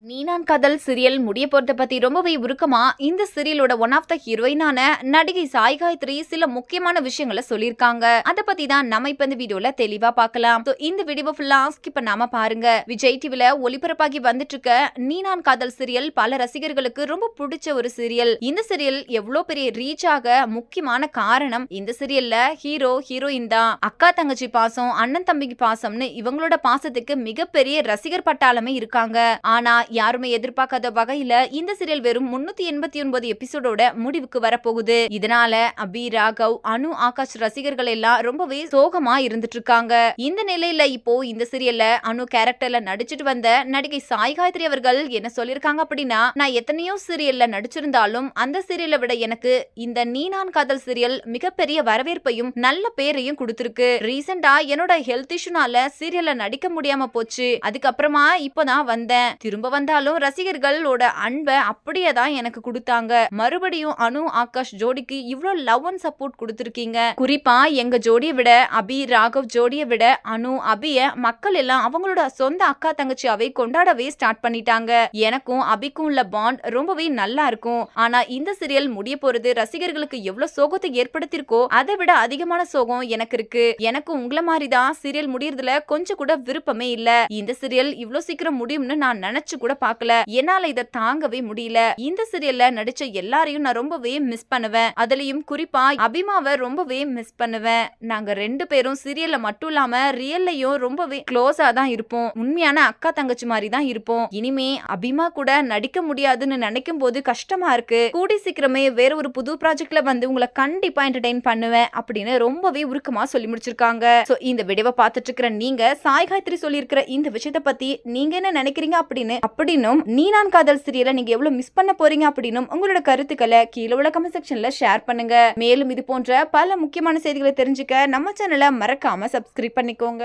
நீனான் காதல் சீரியல் முடிய போறத பத்தி ரொம்பவே உருக்கமா இந்த சீரியலோட ஒன் ஆஃப் த ஹீரோயினான நடிகை சாய் காயத்ரி சில முக்கியமான விஷயங்களை சொல்லியிருக்காங்க. அத பத்தி தான் நம்ம இப்ப இந்த வீடியோல தெளிவா பார்க்கலாம். இந்த வீடியோ ஃபுல்லா ஸ்கிப் பண்ணாம பாருங்க. விஜய் டிவில ஒளிபரப்பாகி வந்துட்டு இருக்க நீனான் காதல் சீரியல் பல ரசிகர்களுக்கு ரொம்ப பிடிச்ச ஒரு சீரியல். இந்த சீரியல் எவ்வளவு பெரிய ரீச் ஆக முக்கியமான காரணம் இந்த சீரியல்ல ஹீரோ ஹீரோயின் தான். அக்கா தங்கச்சி பாசம், அண்ணன் தம்பிக்கு பாசம்னு இவங்களோட பாசத்துக்கு மிகப்பெரிய ரசிகர் பட்டாளமே இருக்காங்க. ஆனா யாருமே எதிர்பார்க்காத வகையில இந்த சீரியல் வெறும் 389 எபிசோடோட முடிவுக்கு வரப்போகுது. இதனால அபி, ராகவ், அனு, ஆகாஷ் ரசிகர்கள் எல்லாம் ரொம்பவே சோகமா இருந்துட்டு இருக்காங்க. இந்த நிலையில இப்போ இந்த சீரியல்ல அனு கேரக்டர்ல நடிச்சிட்டு வந்த நடிகை சாய் காயத்ரி அவர்கள் என்ன சொல்லிருக்காங்க அப்படின்னா, நான் எத்தனையோ சீரியல்ல நடிச்சிருந்தாலும் அந்த சீரியலை விட எனக்கு இந்த நீனான் காதல் சீரியல் மிகப்பெரிய வரவேற்பையும் நல்ல பேரையும் கொடுத்திருக்கு. ரீசெண்டா என்னோட ஹெல்த் இஷ்யூனால சீரியல்ல நடிக்க முடியாம போச்சு. அதுக்கப்புறமா இப்பதான் வந்தேன். திரும்ப வந்தாலும் ரசிகர்களோட அன்பை அப்படியே தான் எனக்கு கொடுத்தாங்க. மறுபடியும் அனு, ஆகாஷ் ஜோடிக்கு இவ்வளவு லவ் அண்ட் சப்போர்ட் கொடுத்திருக்கீங்க. குறிப்பா எங்க ஜோடியை விட அபி, ராகவ் ஜோடியை விட அனு, அபிய மக்கள் எல்லாம் அவங்களோட சொந்த அக்கா தங்கச்சியாவே கொண்டாடவே ஸ்டார்ட் பண்ணிட்டாங்க. எனக்கும் அபிக்கும் உள்ள பாண்ட் ரொம்பவே நல்லா இருக்கும். ஆனா இந்த சீரியல் முடிய போறது ரசிகர்களுக்கு எவ்வளவு சோகத்தை ஏற்படுத்திருக்கோ அதை விட அதிகமான சோகம் எனக்கு இருக்கு. எனக்கு உங்களை மாதிரி தான் சீரியல் முடியறதுல கொஞ்சம் கூட விருப்பமே இல்ல. இந்த சீரியல் இவ்வளவு சீக்கிரம் முடியும்னு நான் நினைச்சு கூட பார்க்கல. என்னால இத தாங்கவே முடியல. இந்த சீரியல்ல நடிச்ச எல்லாரையும் நான் ரொம்பவே மிஸ் பண்ணுவேன். அதுலயும் குறிப்பா அபிமாவை ரொம்பவே மிஸ் பண்ணுவேன். நாங்க ரெண்டு பேரும் சீரியல்ல மட்டும் இல்லாம ரியல்லையும் ரொம்பவே க்ளோஸா தான் இருப்போம். உண்மையான அக்கா தங்கச்சி மாதிரி தான் இருப்போம். இனிமே அபிமா கூட நடிக்க முடியாதுன்னு நினைக்கும் போது கஷ்டமா இருக்கு. கூடி சீக்கிரமே வேற ஒரு புது ப்ராஜெக்ட்ல வந்து உங்களை கண்டிப்பா என்டர்டெயின் பண்ணுவேன் அப்படின்னு ரொம்பவே உருக்கமா சொல்லி முடிச்சிருக்காங்க. சோ இந்த வீடியோவை பார்த்துட்டு இருக்கிற நீங்க சாய் காயத்ரி சொல்லியிருக்கிற இந்த விஷயத்தை பத்தி நீங்க என்ன நினைக்கிறீங்க அப்படின்னும் நீனான் காதல் சீரியலை நீங்க எவ்வளவு மிஸ் பண்ண போறீங்க அப்படின்னும் உங்களோட கருத்துக்களை கீழே உள்ள கமெண்ட் செக்ஷன்ல ஷேர் பண்ணுங்க. மேலும் இது போன்ற பல முக்கியமான செய்திகளை தெரிஞ்சுக்க நம்ம சேனலை மறக்காம சப்ஸ்கிரைப் பண்ணிக்கோங்க.